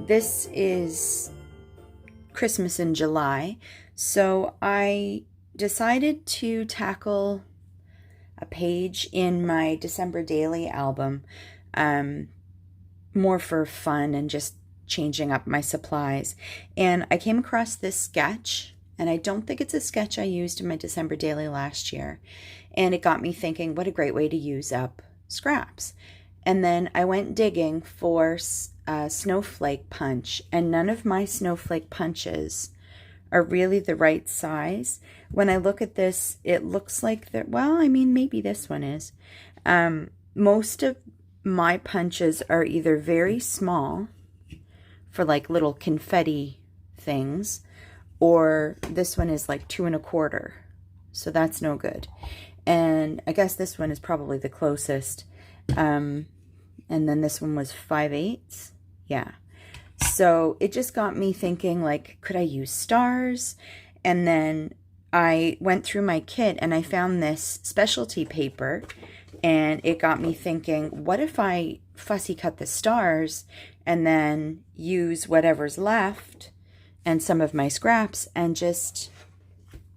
This is Christmas in July, so I decided to tackle a page in my December daily album, more for fun and just changing up my supplies. And I came across this sketch, and I don't think it's a sketch I used in my December daily last year. And it got me thinking, what a great way to use up scraps. And then I went digging for a snowflake punch, and none of my snowflake punches are really the right size. When I look at this, it looks like that, well, I mean, maybe this one is. Most of my punches are either very small for like little confetti things, or this one is like 2 1/4. So that's no good. And I guess this one is probably the closest. And then this one was 5/8. Yeah. So it just got me thinking, like, could I use stars? And then I went through my kit and I found this specialty paper, and it got me thinking, what if I fussy cut the stars and then use whatever's left and some of my scraps and just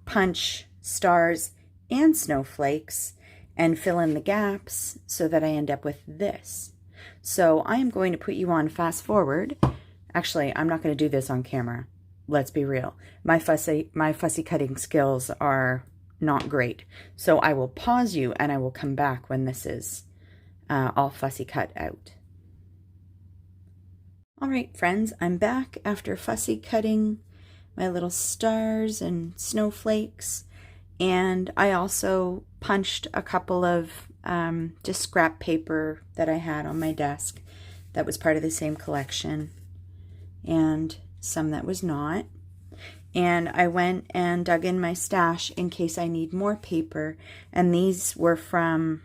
punch stars and snowflakes and fill in the gaps so that I end up with this. So I am going to put you on fast forward. Actually, I'm not going to do this on camera. Let's be real. My fussy cutting skills are not great. So I will pause you and I will come back when this is all fussy cut out. All right, friends, I'm back after fussy cutting my little stars and snowflakes. And I also punched a couple of just scrap paper that I had on my desk that was part of the same collection, and some that was not. And I went and dug in my stash in case I need more paper, and these were from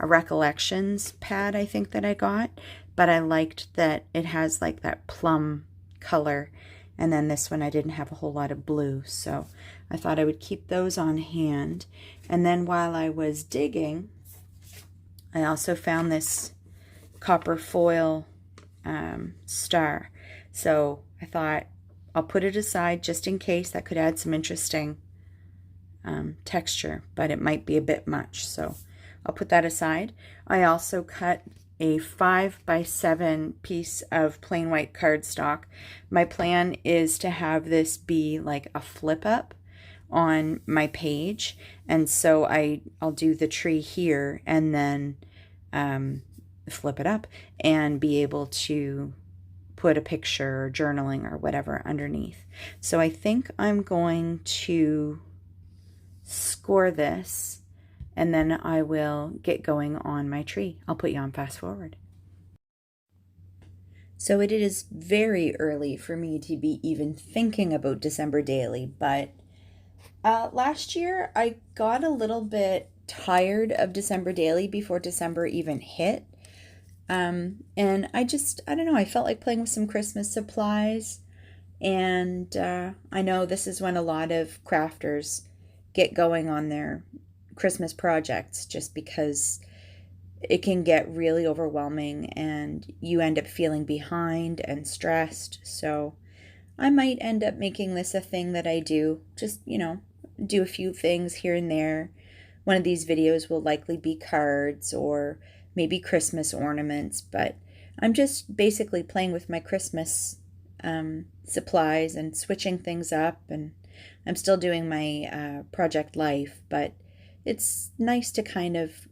a recollections pad I think that I got, but I liked that it has like that plum color, and then this one I didn't have a whole lot of blue, so I thought I would keep those on hand. And then while I was digging, I also found this copper foil star. So I thought I'll put it aside just in case. That could add some interesting texture, but it might be a bit much. So I'll put that aside. I also cut a 5x7 piece of plain white cardstock. My plan is to have this be like a flip up on my page, and so I'll do the tree here and then flip it up and be able to put a picture or journaling or whatever underneath. So I think I'm going to score this, and then I will get going on my tree. I'll put you on fast forward. So it is very early for me to be even thinking about December daily, but last year I got a little bit tired of December daily before December even hit. And I don't know, I felt like playing with some Christmas supplies. And I know this is when a lot of crafters get going on their Christmas projects, just because it can get really overwhelming and you end up feeling behind and stressed. So I might end up making this a thing that I do, just, do a few things here and there. One of these videos will likely be cards or maybe Christmas ornaments, but I'm just basically playing with my Christmas supplies and switching things up. And I'm still doing my project life, but it's nice to kind of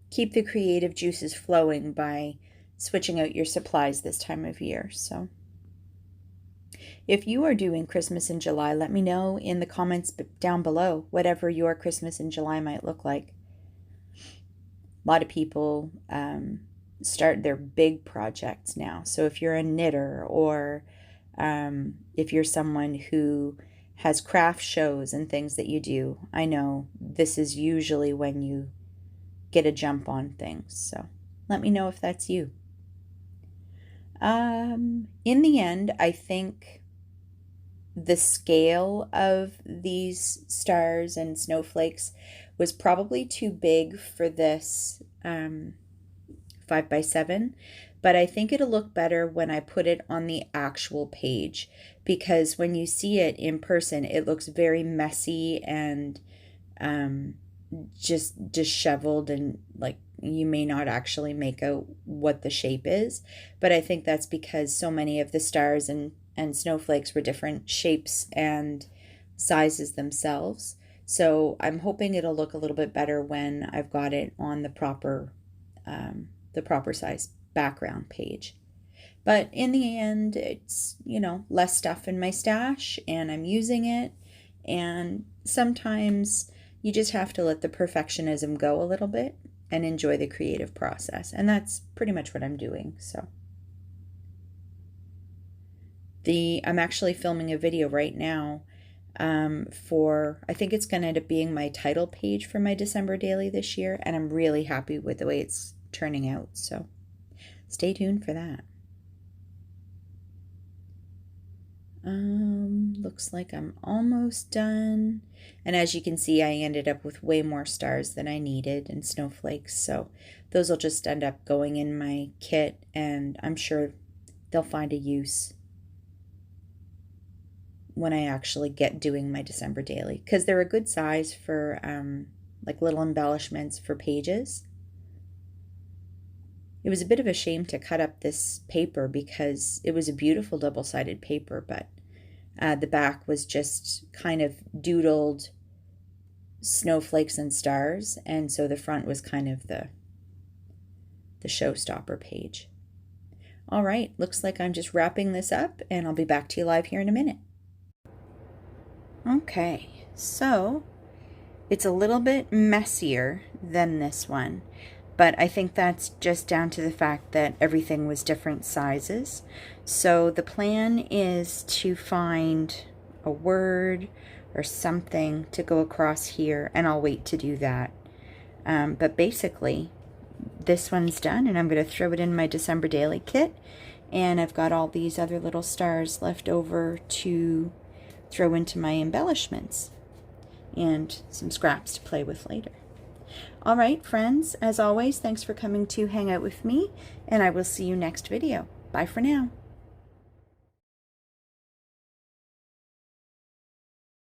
keep the creative juices flowing by switching out your supplies this time of year. So if you are doing Christmas in July, let me know in the comments down below, whatever your Christmas in July might look like. A lot of people start their big projects now. So if you're a knitter, or if you're someone who has craft shows and things that you do, I know this is usually when you get a jump on things. So let me know if that's you. In the end, I think the scale of these stars and snowflakes was probably too big for this 5x7, but I think it'll look better when I put it on the actual page, because when you see it in person, it looks very messy and just disheveled, and like you may not actually make out what the shape is. But I think that's because so many of the stars and snowflakes were different shapes and sizes themselves. So I'm hoping it'll look a little bit better when I've got it on the proper size background page. But in the end, it's, less stuff in my stash and I'm using it. And sometimes you just have to let the perfectionism go a little bit and enjoy the creative process. And that's pretty much what I'm doing. So I'm actually filming a video right now I think it's going to end up being my title page for my December daily this year. And I'm really happy with the way it's turning out. So stay tuned for that. Looks like I'm almost done. And as you can see, I ended up with way more stars than I needed and snowflakes. So those will just end up going in my kit, and I'm sure they'll find a use when I actually get doing my December daily, because they're a good size for like little embellishments for pages. It was a bit of a shame to cut up this paper because it was a beautiful double-sided paper, but the back was just kind of doodled snowflakes and stars, and so the front was kind of the showstopper page. All right, looks like I'm just wrapping this up, and I'll be back to you live here in a minute. Okay, so it's a little bit messier than this one, but I think that's just down to the fact that everything was different sizes. So the plan is to find a word or something to go across here, and I'll wait to do that. But basically, this one's done, and I'm going to throw it in my December daily kit, and I've got all these other little stars left over to throw into my embellishments and some scraps to play with later. All right, friends, as always, thanks for coming to hang out with me, and I will see you next video. Bye for now.